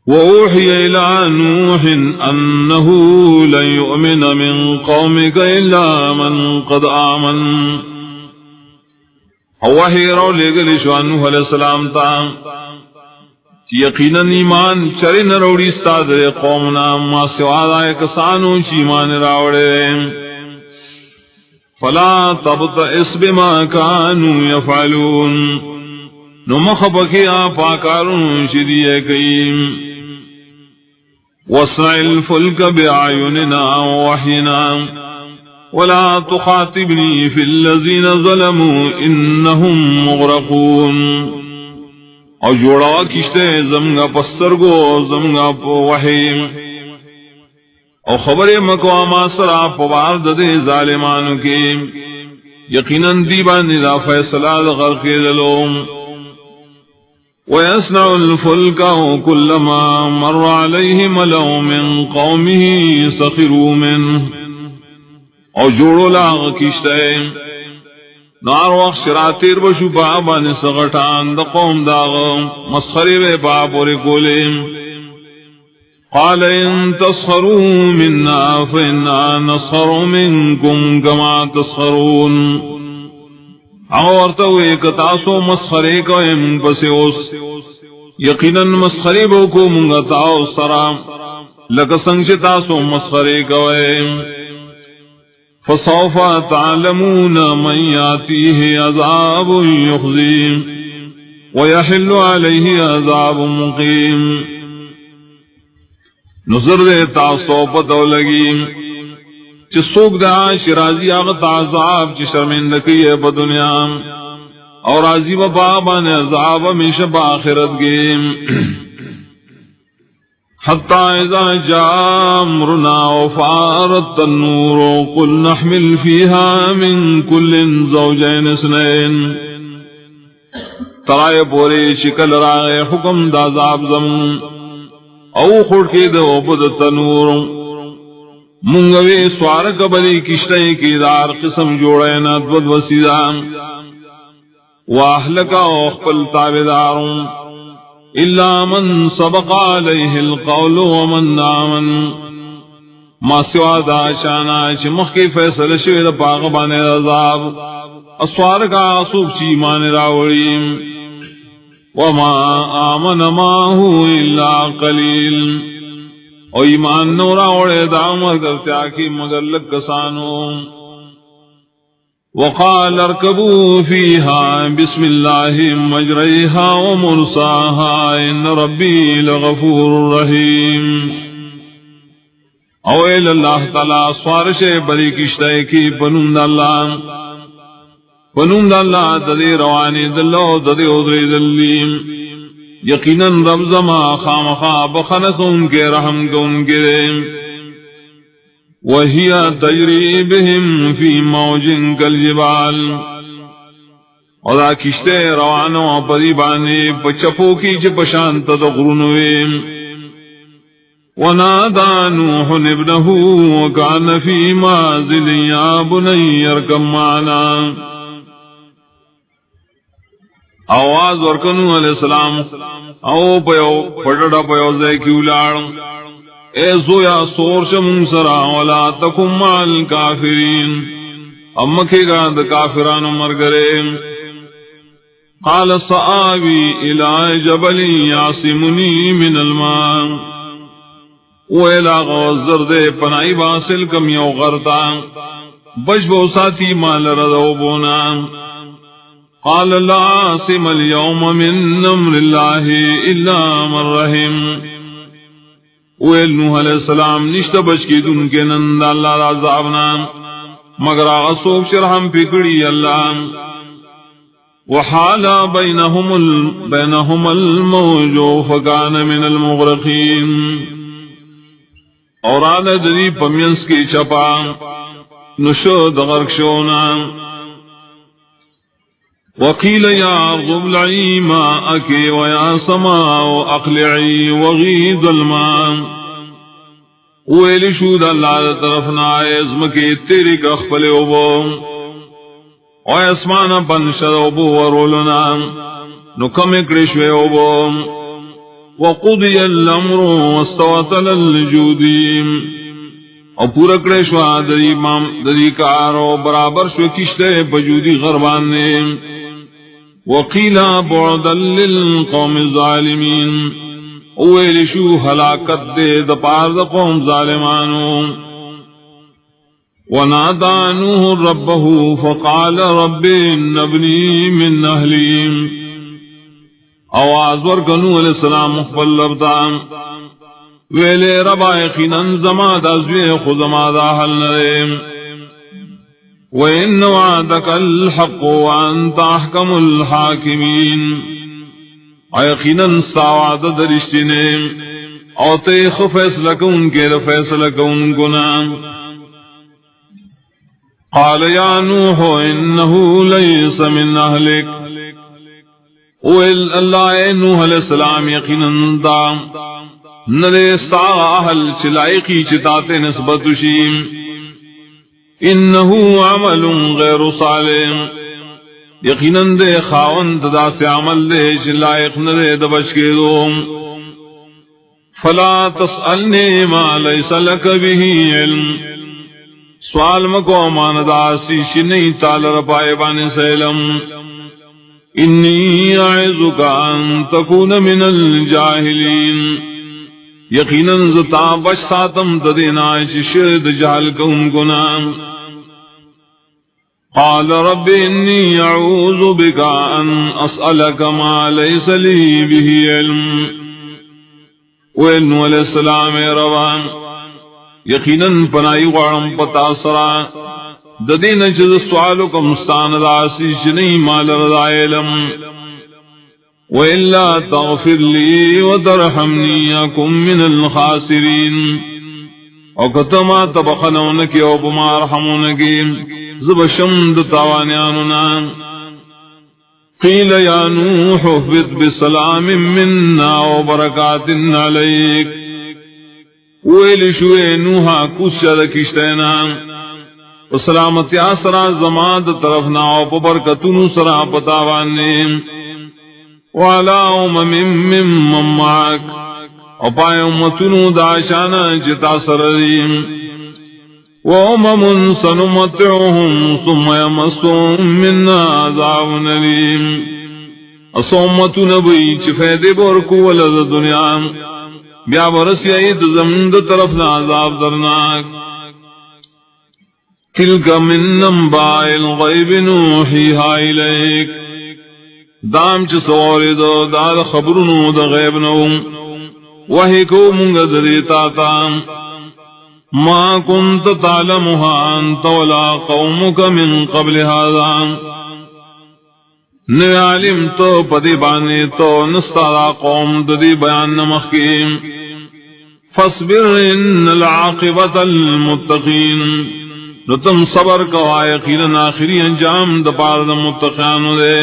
وأوحي إلى نوح أنه لن يؤمن من قومك إلا من قد آمن. وحی رو لے گلی شو نوح علیہ السلام تا یقیناً ایمان چرے نہ روڑی استاد قومنا ما سوا دائے کسانو چی ایمان راوڑے. فلا تبتئس بما كانوا يفعلون. نو مخبکی آپا کارون شدیئے کئیم. وَاصْنَعِ الْفُلْكَ بِأَعْيُنِنَا وَوَحْيِنَا وَلَا تُخَاطِبْنِي فِي الَّذِينَ ظَلَمُوا إِنَّهُمْ مُغْرَقُونَ. اور جوڑا کشتے زمگا پسرگو زمگا پو وحیم اور خبر مقواما سرا پوار ددے ظالمانو کے یقیناً دیبان دا فیصلہ غرق دلوم. وَيَصْنَعُ الْفُلْكَ كُلَّمَا مَرَّ عَلَيْهِ مَلَأٌ مِّن قَوْمِهِ سَخِرُوا مِنْهُ. اور جوڑو لاغ کشتے نار وقت شراتیر بشو بابان سغٹان دا قوم داغ مسخری بے باپوری کولیم. قال ان تسخروا منا فإنا نسخر منكم كما تسخرون. اور تو ایک تاسو مسخری کو ام پسیوس یقیناً مسخری بو کو منگا تاو سرام لکسنگ چی تاسو مسخری کو ام. فسوف تعلمون من يأتيه عذاب يخزيه ويحل عليه عذاب مقيم. نظر دے تاسو پتو لگی چی سوک دا شرازی آغت عذاب چی شرمندکی ہے پا دنیا اور عذیب بابان عذاب ہمیشہ با آخرت گیم. حتی اذا جاء امرنا وفارت النور قل نحمل فيها من كل زوجين اثنين. ترائے پورے شکل رائے حکم دا عذاب زمون او خڑکی دو پد تنور منگوی سوار کبلی کشتے کی دار قسم جوڑے ندود وسیدان واہلکا اخپل تابدارون الا من سبق علیہ القول ومن آمن. ما سوا دا شانا چی مخی فیصل شوید پاغبان عذاب اسوار کا عصوب چی مان راولیم. وما آمن ماہو الا قلیل. او ایمان نورا اوڑے دامر کرتیا کی مگر لگ کسانو. وقال اركبوا فيها بسم الله مجريها ومرساها ان ربي لغفور رحيم. او ایل اللہ تعالی سوارش بری کشتے کی پنوند اللہ ددی روانی دلو ددی ادری دلیم. یقیناً رب زما خامخا بخنس ان کے رحم کو ان کے وَهِيَ تَجْرِي بِهِمْ فِي مَوْجٍ كَالْجِبَالِ. اور دا کشتے روانو پری بانے پچپو کی چپشانت دغرنویم. وَنَادَى نُوحٌ ابْنَهُ وَكَانَ فِي مَعْزِلٍ يَا بُنَيَّ ارْكَب مَّعَنَا. آواز ورکنو علیہ السلام او پیو پڑڑا پیو زے کیولاڑ اے زویا سور شمون سرا ولا تکم مال کافرین امکے گا دا کافران مرگرے. قال سآوی الى جبل یاسمنی من الماء. ویلا غوزر دے پنائی باسل کم یو غرطا بجبو ساتی مال ردو بونا. قال لا عاصم اليوم من امر الله الا من رحم. ویل نوح علیہ السلام نشتہ بچکی دن کے نند اللہ عذابنا مگر آسوک شرحم پکڑی اللہ. وحالا بینہم الموج فکان من المغرقین. اور آدھا دری پمینس کی چپا نشد غرق شونا. وقیل یا ارض ابلعی ماءک ویا سماء اقلعی وغید الماء. ویلی شود اللہ طرفنا ازمکی تیری کخپل اوبو و اسمانا پنشد اوبو ورولنا نکم اکڑشوے اوبو. وقضی الامر واستوت الجودیم او پورا کرے شو دری کار او برابر شو کشتے بجودی غربان نے وقیلا بعدا للقوم الظالمین اویل شو ہلاکت دے دپار دا قوم ظالمانو ونادى نوح ربه فقال رب إن ابني من أهلي آواز ورکنو علیہ السلام مخبل لبتان ویلے ربا یقیناً زماد ازوی خزماد احل نریم وَإِنَّ وَعْدَكَ الْحَقُّ وَأَنْتَ أَحْكَمُ الْحَاكِمِينَ یقیناً ساوعد درشتنے او تیخ فیصلہ کون کے فیصلہ کون گناہ قال يا نوح إنه ليس من أهلك وإل الله نوح علیہ السلام یقیناً دا نرے سا اہل چلائقی چتاتے نسبت شیم انه عمل غیر صالح یقیناً دے خاوند دا سے عمل دے چلائق نرے دبش کے دوم فلا تسألنی ما لیس لک به علم سوال مکو ماندہ سیشی نہیں تال رپائے بانے سیلم انی اعذک ان تکون من الجاہلین یقیناً زتا بش ساتم تدینا شرد جہل کون گناہ قال رب انی اعوذ بک ان اسألک ما لیس لی به علم وینو علیہ السلام روان یقیناً پنائی غارم پتا سرا ددین چیز سوالو کا مستان راسی نہیں مال رضا علم وَإِلَّا تَغْفِرْ لِي وَتَرْحَمْنِي أَكُن مِّنَ الْخَاسِرِينَ او کتما تبخنونکی او بما رحمونکی زب شمد تاوانیاننا قیل یا نوح اهبط بسلام منا وبرکات علیک ویلی شوئے نوحا کشد کشتینا و سلامتی آسرا زماد طرفنا و پبرکتنو سرا پتاوانی وعلا امم من معاک و پائے امتنو داشانا جتا سرریم و امم سنمتعهم ثم یمسون مننا عذاب نلیم اسومتو نبی چفید برکو ولد دنیا بیا برسی عید زمند طرفنا عذاب درناک تلک من انباء الغیب نوحیها الیک دام چ سواری دو داد خبرنو دا غیب نو وحی کو منگ دریتا تا ما کنت تعلمها انت ولا قومک من قبل هذا نوی علم تو پدی بانی تو نستارا قوم ددی بیان نمخیم فاصبر ان العاقبت المتقین نتم صبر کا یقینا آخری انجام دپار دا متقیانو دے